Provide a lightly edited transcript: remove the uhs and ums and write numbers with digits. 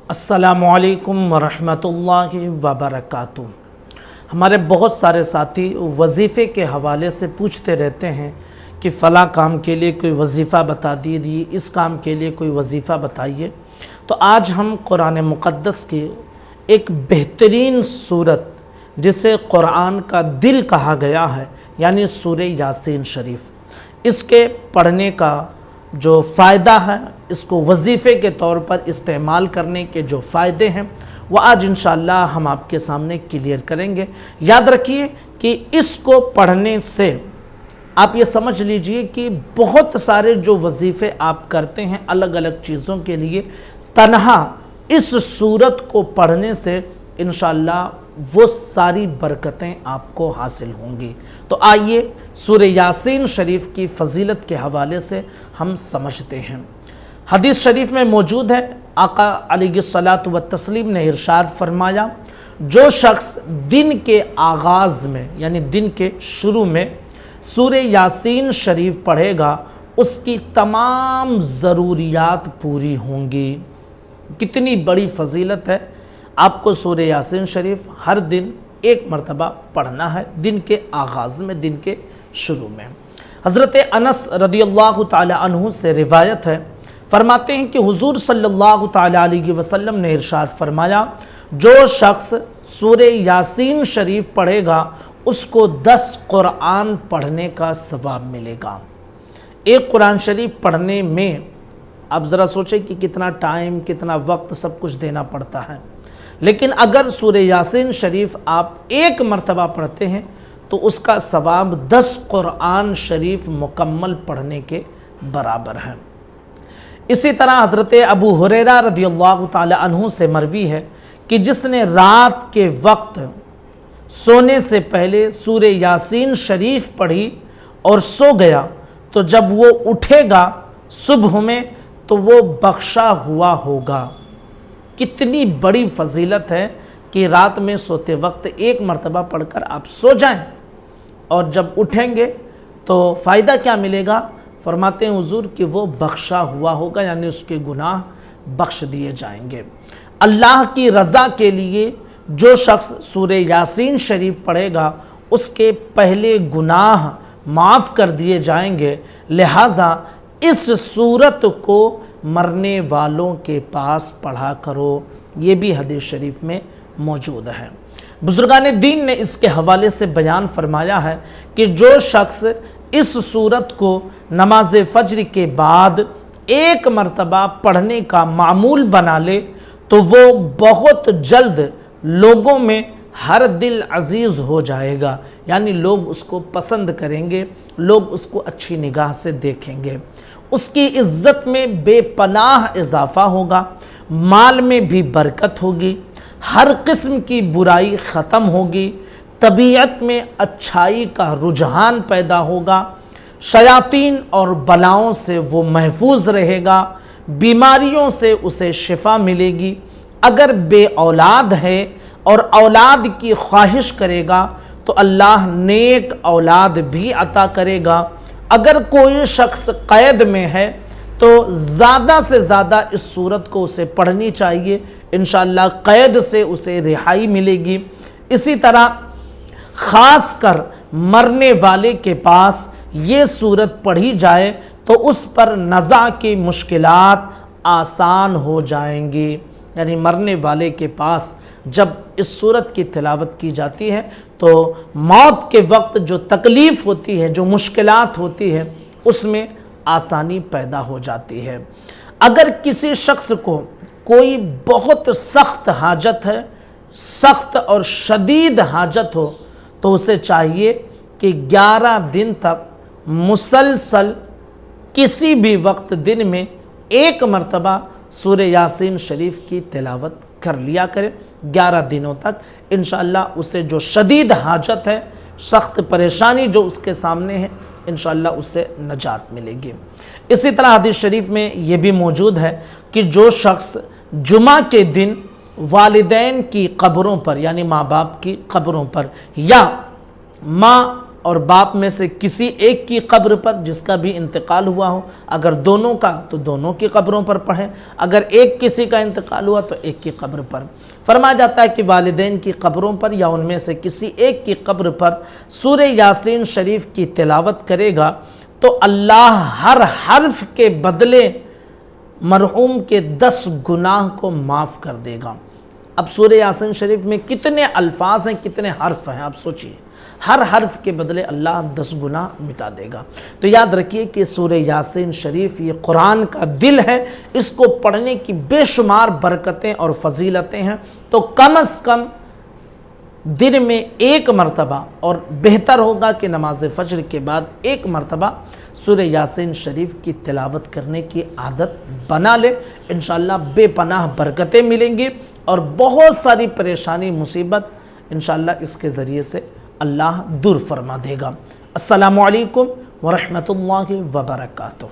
अस्सलामुअलैकुम वरहमतुल्लाहि वबरकातुह। हमारे बहुत सारे साथी वजीफ़े के हवाले से पूछते रहते हैं कि फ़लाँ काम के लिए कोई वजीफ़ा बता दीजिए, इस काम के लिए कोई वजीफ़ा बताइए। तो आज हम कुरान मुक़द्दस की एक बेहतरीन सूरत जिसे कुरान का दिल कहा गया है, यानी सूरह यासीन शरीफ, इसके पढ़ने का जो फ़ायदा है, इसको वजीफ़े के तौर पर इस्तेमाल करने के जो फ़ायदे हैं वो आज इंशाअल्लाह हम आपके सामने क्लियर करेंगे। याद रखिए कि इसको पढ़ने से आप ये समझ लीजिए कि बहुत सारे जो वजीफ़े आप करते हैं अलग अलग चीज़ों के लिए, तन्हा इस सूरत को पढ़ने से इंशाअल्लाह वो सारी बरकतें आपको हासिल होंगी। तो आइए सूरह यासीन शरीफ की फ़जीलत के हवाले से हम समझते हैं। हदीस शरीफ में मौजूद है, आका अलैहिस्सलातु व तस्लीम ने इरशाद फरमाया, जो शख्स दिन के आगाज़ में यानी दिन के शुरू में सूरह यासीन शरीफ पढ़ेगा उसकी तमाम ज़रूरियात पूरी होंगी। कितनी बड़ी फ़जीलत है। आपको सूरह यासीन शरीफ हर दिन एक मरतबा पढ़ना है, दिन के आगाज़ में, दिन के शुरू में। हज़रत अनस रदियल्लाहु ताला अन्हु से रिवायत है, फरमाते हैं कि हुज़ूर सल्लल्लाहु ताला अलैहि वसल्लम ने इरशाद फरमाया, जो शख्स सूरह यासीन शरीफ पढ़ेगा उसको 10 कुरान पढ़ने का सवाब मिलेगा। एक कुरान शरीफ पढ़ने में आप ज़रा सोचें कि कितना टाइम, कितना वक्त, सब कुछ देना पड़ता है। लेकिन अगर सूरह यासीन शरीफ आप एक मरतबा पढ़ते हैं तो उसका सवाब 10 कुरान शरीफ मुकम्मल पढ़ने के बराबर है। इसी तरह हज़रत अबू हुरैरा रदियल्लाहु ताला अन्हु से मरवी है कि जिसने रात के वक्त सोने से पहले सूरह यासीन शरीफ पढ़ी और सो गया तो जब वो उठेगा सुबह में तो वो बख्शा हुआ होगा। कितनी बड़ी फजीलत है कि रात में सोते वक्त एक मरतबा पढ़कर आप सो जाएं और जब उठेंगे तो फ़ायदा क्या मिलेगा। फरमाते हैं हुजूर कि वो बख्शा हुआ होगा, यानी उसके गुनाह बख्श दिए जाएंगे। अल्लाह की रज़ा के लिए जो शख्स सूरह यासीन शरीफ पढ़ेगा उसके पहले गुनाह माफ़ कर दिए जाएंगे। लिहाजा इस सूरत को मरने वालों के पास पढ़ा करो, ये भी हदीस शरीफ में मौजूद है। बुजुर्गान दीन ने इसके हवाले से बयान फरमाया है कि जो शख्स इस सूरत को नमाज फज्र के बाद एक मरतबा पढ़ने का मामूल बना ले तो वो बहुत जल्द लोगों में हर दिल अजीज़ हो जाएगा, यानी लोग उसको पसंद करेंगे, लोग उसको अच्छी निगाह से देखेंगे, उसकी इज़्ज़त में बेपनाह इजाफ़ा होगा, माल में भी बरकत होगी, हर किस्म की बुराई ख़त्म होगी, तबीयत में अच्छाई का रुझान पैदा होगा, शयातीन और बलाओं से वो महफूज रहेगा, बीमारियों से उसे शिफा मिलेगी। अगर बे औलाद है और औलाद की ख्वाहिश करेगा तो अल्लाह नेक औलाद भी अता करेगा। अगर कोई शख्स कैद में है तो ज़्यादा से ज़्यादा इस सूरत को उसे पढ़नी चाहिए, इंशाअल्लाह कैद से उसे रिहाई मिलेगी। इसी तरह ख़ास कर मरने वाले के पास ये सूरत पढ़ी जाए तो उस पर नज़ा की मुश्किलात आसान हो जाएंगी। यानी मरने वाले के पास जब इस सूरत की तिलावत की जाती है तो मौत के वक्त जो तकलीफ़ होती है, जो मुश्किलात होती है, उसमें आसानी पैदा हो जाती है। अगर किसी शख्स को कोई बहुत सख्त हाजत है, सख्त और शदीद हाजत हो, तो उसे चाहिए कि 11 दिन तक मुसलसल किसी भी वक्त दिन में एक मरतबा सूरह यासीन शरीफ की तिलावत कर लिया करे 11 दिनों तक। इंशाअल्लाह उसे जो शदीद हाजत है, सख्त परेशानी जो उसके सामने है, इंशाअल्लाह उससे नजात मिलेगी। इसी तरह हदीस शरीफ में ये भी मौजूद है कि जो शख्स जुमा के दिन वालिदैन की कब्रों पर, यानी माँ बाप की कब्रों पर, या माँ اور باپ میں سے کسی ایک کی قبر پر جس کا بھی انتقال ہوا ہو، اگر دونوں کا تو دونوں کی قبروں پر پڑھیں، اگر ایک کسی کا انتقال ہوا تو ایک کی قبر پر۔ فرمایا جاتا ہے کہ والدین کی قبروں پر یا ان میں سے کسی ایک کی قبر پر سورہ یاسین شریف کی تلاوت کرے گا تو اللہ ہر حرف کے بدلے مرحوم کے 10 گناہ کو معاف کر دے گا۔ اب سورہ یاسین شریف میں کتنے الفاظ ہیں، کتنے حرف ہیں، آپ سوچئے، ہر حرف کے بدلے اللہ 10 گناہ مٹا دے گا۔ تو یاد رکھیے کہ سورہ یاسین شریف یہ قرآن کا دل ہے، اس کو پڑھنے کی بے شمار برکتیں اور فضیلتیں ہیں، تو کم از کم دن میں ایک مرتبہ، اور بہتر ہوگا کہ نماز فجر کے بعد ایک مرتبہ سورہ یاسین شریف کی تلاوت کرنے کی عادت بنا لے، انشاءاللہ بے پناہ برکتیں ملیں گی اور بہت ساری پریشانی مصیبت انشاءاللہ اس کے ذریعے سے اللہ دور فرما دے گا۔ السلام علیکم ورحمۃ اللہ وبرکاتہ۔